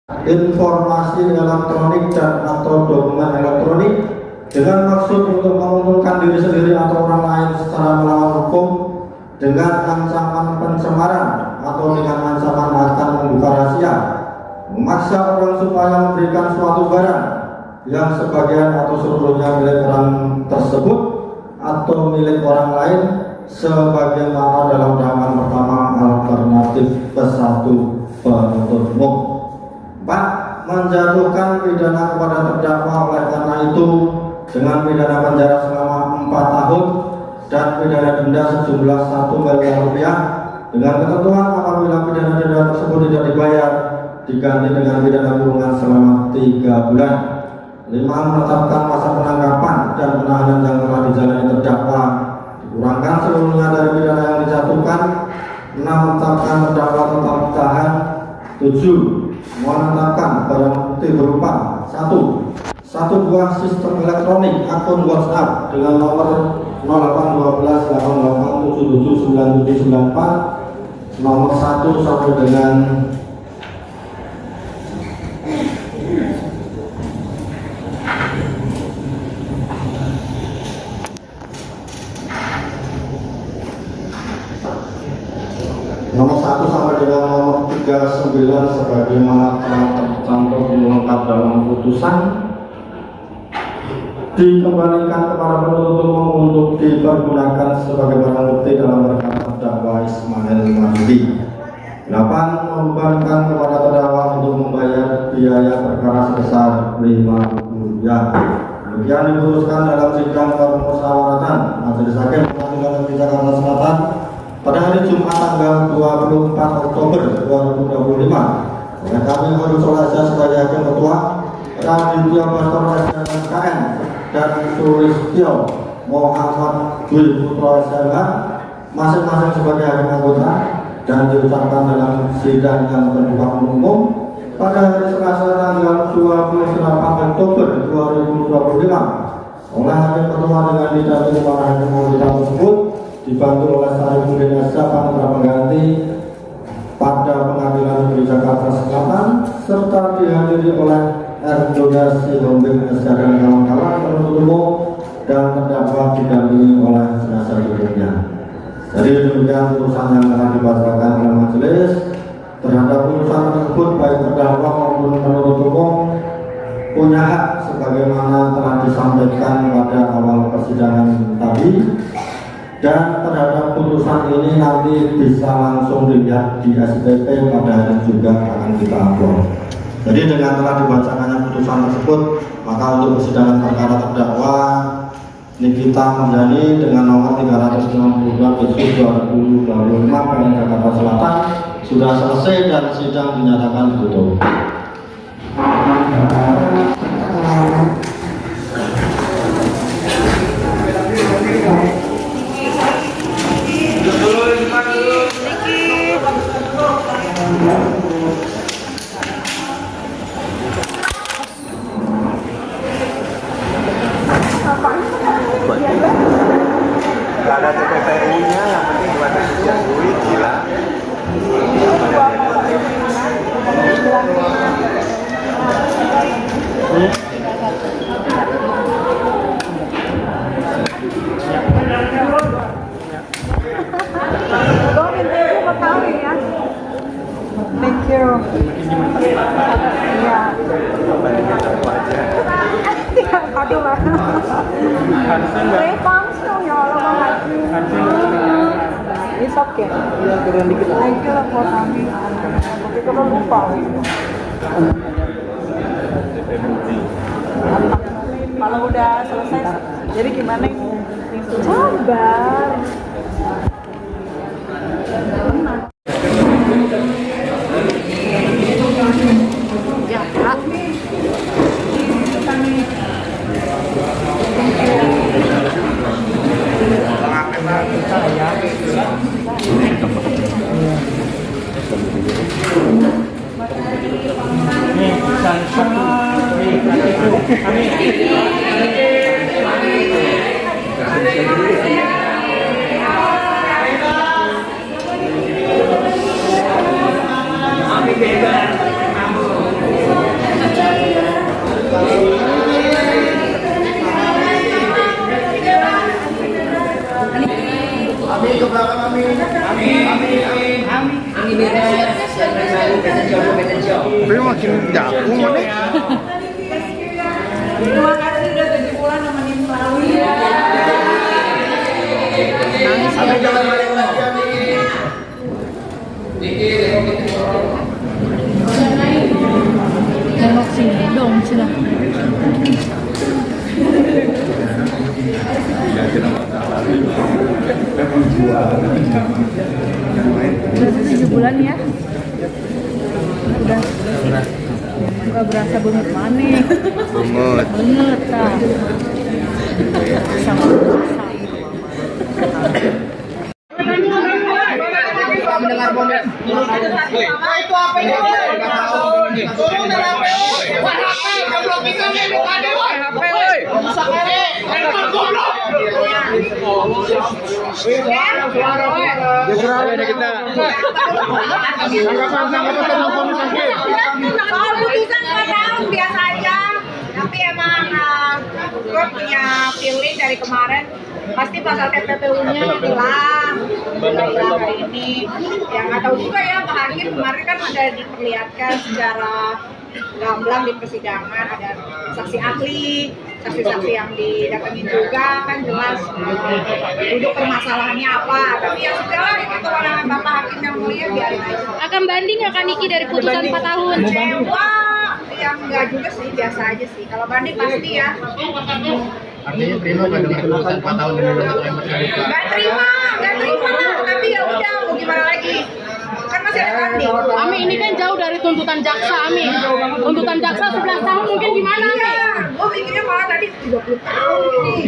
informasi elektronik dan atau dokumen elektronik dengan maksud untuk menguntungkan diri sendiri atau orang lain secara melawan hukum dengan ancaman pencemaran atau dengan ancaman akan membuka rahasia, memaksa orang supaya memberikan suatu barang yang sebagian atau seluruhnya milik orang tersebut atau milik orang lain sebagaimana dalam dakwaan pertama alternatif ke-1 penuntut umum. 4. Menjatuhkan pidana kepada terdakwa oleh karena itu dengan pidana penjara selama 4 tahun dan pidana denda sejumlah 1 miliar rupiah dengan ketentuan apabila pidana denda tersebut tidak dibayar diganti dengan pidana kurungan selama 3 bulan. 5. Menetapkan masa penangkapan dan penahanan yang telah dijalani terdakwa dikurangkan seluruhnya dari pidana yang dijatuhkan. 6. Menetapkan terdakwa tetap ditahan. 7. Menetapkan barang bukti berupa 1 buah sistem elektronik akun WhatsApp dengan nomor 081288779794 nomor 1 sampai dengan nomor 1 sampai dengan nomor 39 sebagaimana telah tercantum lengkap dalam putusan dikembalikan kepada penuntut umum untuk dipergunakan sebagai barang bukti dalam perkara terdakwa Ismail Marzuki. 8. Membebankan kepada terdakwa untuk membayar biaya perkara sebesar Rp50.000. Demikian diputuskan dalam sidang permusyawaratan Majelis Hakim Pengadilan Negeri Jakarta Selatan pada hari Jumat tanggal 24 Oktober 2025 oleh kami Horus Solasa sebagai Hakim Ketua, Raditya Pastor SMKN dan Suristyo Muhammad Dwi Putra SMH masing-masing sebagai hakim anggota dan diucapkan dalam sidang yang terbuka umum pada hari Selasa tanggal 28 Oktober 2025 oleh Hakim Ketua dengan didampingi para hakim anggota tersebut dibantu oleh Sarifudin Esa Panitra Pengganti pada Pengadilan Negeri Jakarta Selatan serta dihadiri oleh Erdogan Sihombing Esa dan kawan-kawan penuntut umum dan terdakwa didampingi oleh penasihat hukumnya. Jadi demikian putusan yang telah dibacakan oleh majelis. Terhadap putusan tersebut baik terdakwa maupun penuntut umum punya hak sebagaimana telah disampaikan pada awal persidangan tadi. Dan terhadap putusan ini nanti bisa langsung dilihat di SPP pada hari juga akan kita upload. Jadi dengan telah dibacakannya putusan tersebut, maka untuk persidangan perkara terdakwa Nikita Manjani dengan nomor 362 2025 PN Jakarta Selatan sudah selesai dan sidang dinyatakan ditutup. Gak ada TPPU-nya, yang penting buat pencucian duit, gila. Thank you. Iya. Aduh lah. It's okay. Iya, turun dikit lah. Thank you lah buat kami. Tapi kalau lupa. Kalau udah selesai, jadi gimana? Sabar. Ya, Kak. Nih, satu. Nih, Amin. Tapi makin jago mana? Terima kasih udah 7 bulan nemenin Flawi. Nangis ya. Tengok sini dong, sila. Udah 7 bulan ya. Udah nggak berasa banget mana. Banget. Banget tak. Sama Mendengar bonus. Itu apa ini? Turun dari HP. HP goblok bisa nih bukan di HP woi. Rusak ini. Handphone goblok. Ada kita. Tanggapan telepon sakit. Soal putusan 4 tahun biasa aja, tapi emang gue punya feeling dari kemarin pasti pasal TPPU-nya hilang hari ini. Ya nggak tahu juga ya, Pak Hakim kemarin kan ada diperlihatkan secara gamblang di persidangan, ada saksi ahli, saksi-saksi yang didatengin juga kan jelas duduk permasalahannya apa. Tapi ya sudahlah, itu kewenangan Bapak Hakim yang mulia, biarin aja. Akan banding nggak kan Niki dari putusan 4 tahun? Kecewa, yang enggak juga sih, biasa aja sih. Kalau banding pasti ya. Artinya terima pada putusan 4 tahun dengan Nggak terima, tapi ya udah, mau gimana lagi? Kan masih ada banding. Ami ini kan jauh dari tuntutan jaksa, Ami. Tuntutan jaksa 11 tahun mungkin gimana, Ami? Iya, gue mikirnya malah tadi 30 tahun ini.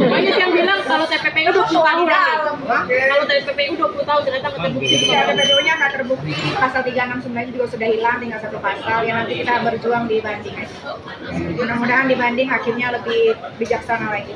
Banyak yang bilang kalau TPPU 20 tahun, Di Ami. dalam. Hah? Kalau TPPU 20 tahun ternyata nggak terbukti. Ya, TPPU-nya nggak terbukti, pasal 369 juga sudah hilang, tinggal 1 pasal. Ya nanti kita berjuang di banding aja. Mudah-mudahan di banding hakimnya lebih bijaksana lagi.